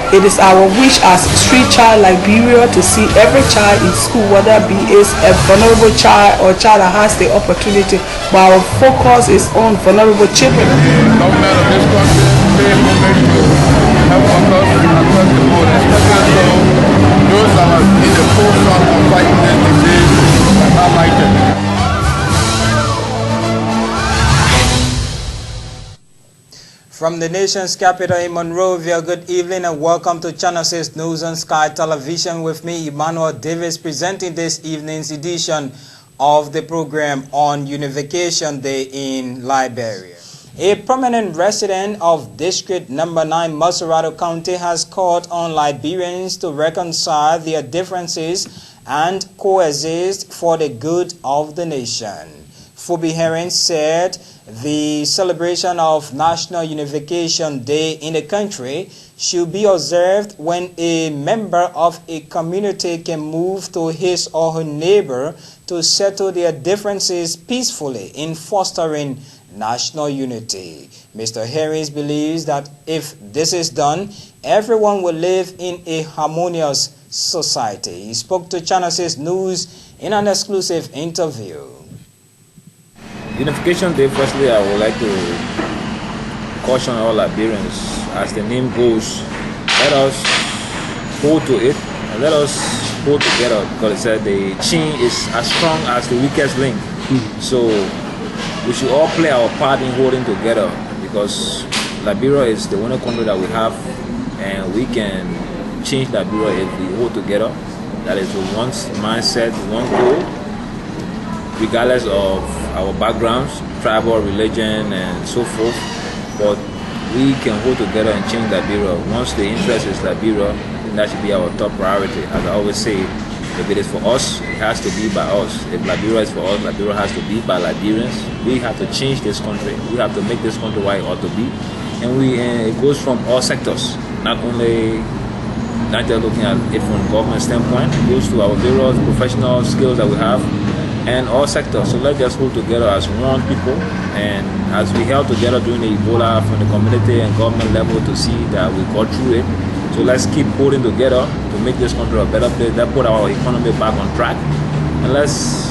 It is our wish as Street Child Liberia to see every child in school, whether be is a vulnerable child or a child that has the opportunity, but our focus is on vulnerable children. The government of this country pays homage to health workers across the board, especially those that are in the forefront of fighting this disease and highlighted. From the nation's capital in Monrovia, good evening and welcome to Channel 6 News on Sky Television with me, Emmanuel Davis, presenting this evening's edition of the program on Unification Day in Liberia. A prominent resident of District Number 9, Massarato County, has called on Liberians to reconcile their differences and coexist for the good of the nation. Fubbi Henries said the celebration of National Unification Day in the country should be observed when a member of a community can move to his or her neighbor to settle their differences peacefully in fostering national unity. Mr. Henries believes that if this is done, everyone will live in a harmonious society. He spoke to Channel 6 News in an exclusive interview. Unification Day, firstly, I would like to caution all Liberians, as the name goes, let us hold to it and let us hold together, because it said the chain is as strong as the weakest link. So we should all play our part in holding together, because Liberia is the only country that we have, and we can change Liberia if we hold together. That is with one mindset, one goal, regardless of our backgrounds, tribal, religion, and so forth. But we can hold together and change Liberia. Once the interest is Liberia, then that should be our top priority. As I always say, if it is for us, it has to be by us. If Liberia is for us, Liberia has to be by Liberians. We have to change this country. We have to make this country what it ought to be. And it goes from all sectors, not just looking at it from a government standpoint. It goes to our various professional skills that we have, and all sectors. So let's just hold together as one people, and as we held together during the Ebola from the community and government level to see that we got through it. So let's keep holding together to make this country a better place. Let's put our economy back on track, and let's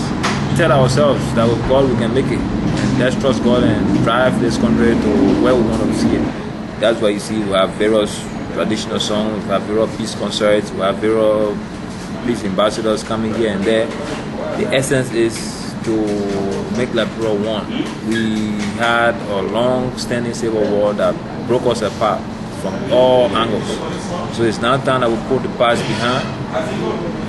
tell ourselves that with God we can make it. And let's trust God and drive this country to where we want to see it. That's why you see we have various traditional songs, we have various peace concerts, we have various peace ambassadors coming here and there. The essence is to make Liberia one. We had a long-standing civil war that broke us apart from all angles. So it's now time that we put the past behind.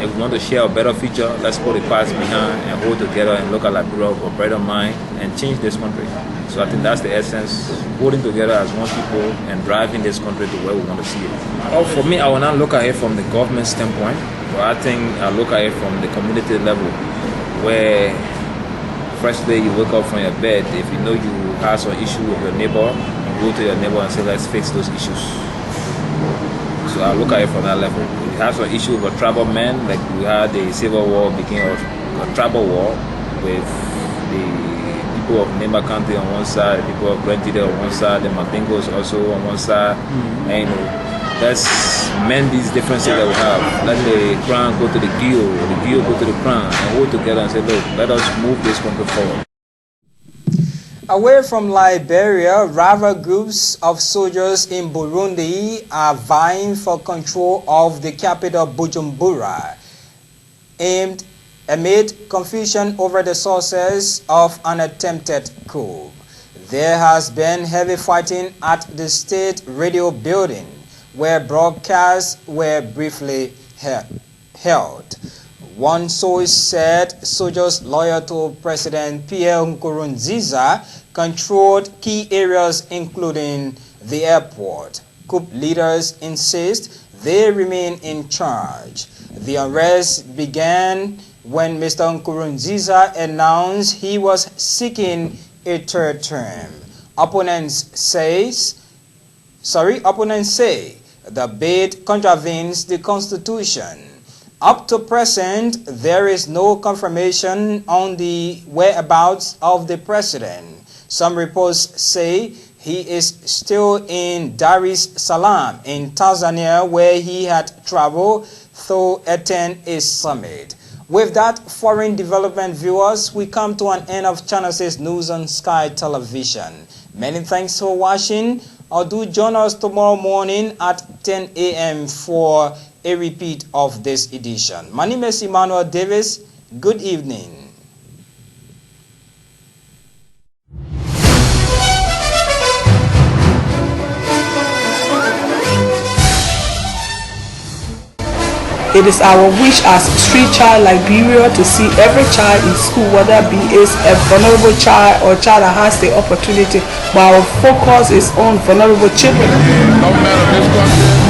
If we want to share a better future, let's put the past behind and hold together and look at Liberia with a better mind and change this country. So I think that's the essence, holding together as one people and driving this country to where we want to see it. Well, for me, I will not look at it from the government standpoint, but I think I look at it from the community level, where firstly you wake up from your bed. If you know you have some issue with your neighbor, you go to your neighbor and say, let's fix those issues. So I look at it from that level. If you have some issue with a tribal man, like we had the civil war, became a tribal war with the people of Nemba County on one side, the people of Brentide on one side, the Mapingos also on one side, and let's mend these differences that we have. Let the crown go to the guild go to the crown, and hold together and say, look, let us move this country forward. Away from Liberia, rival groups of soldiers in Burundi are vying for control of the capital Bujumbura, amid confusion over the sources of an attempted coup. There has been heavy fighting at the state radio building, where broadcasts were briefly held. One source said soldiers loyal to President Pierre Nkurunziza controlled key areas including the airport. Coup leaders insist they remain in charge. The unrest began when Mr. Nkurunziza announced he was seeking a third term. Opponents say the bid contravenes the Constitution. Up to present, there is no confirmation on the whereabouts of the president. Some reports say He is still in Dar es Salaam in Tanzania, where he had traveled to attend a summit. With that, foreign development viewers, we come to an end of Channel 6 News on Sky Television. Many thanks for watching. Do join us tomorrow morning at 10 a.m. for a repeat of this edition. My name is Emmanuel Davis. Good evening. It is our wish as Street Child Liberia to see every child in school, whether be is a vulnerable child or child that has the opportunity, but our focus is on vulnerable children. The government of this country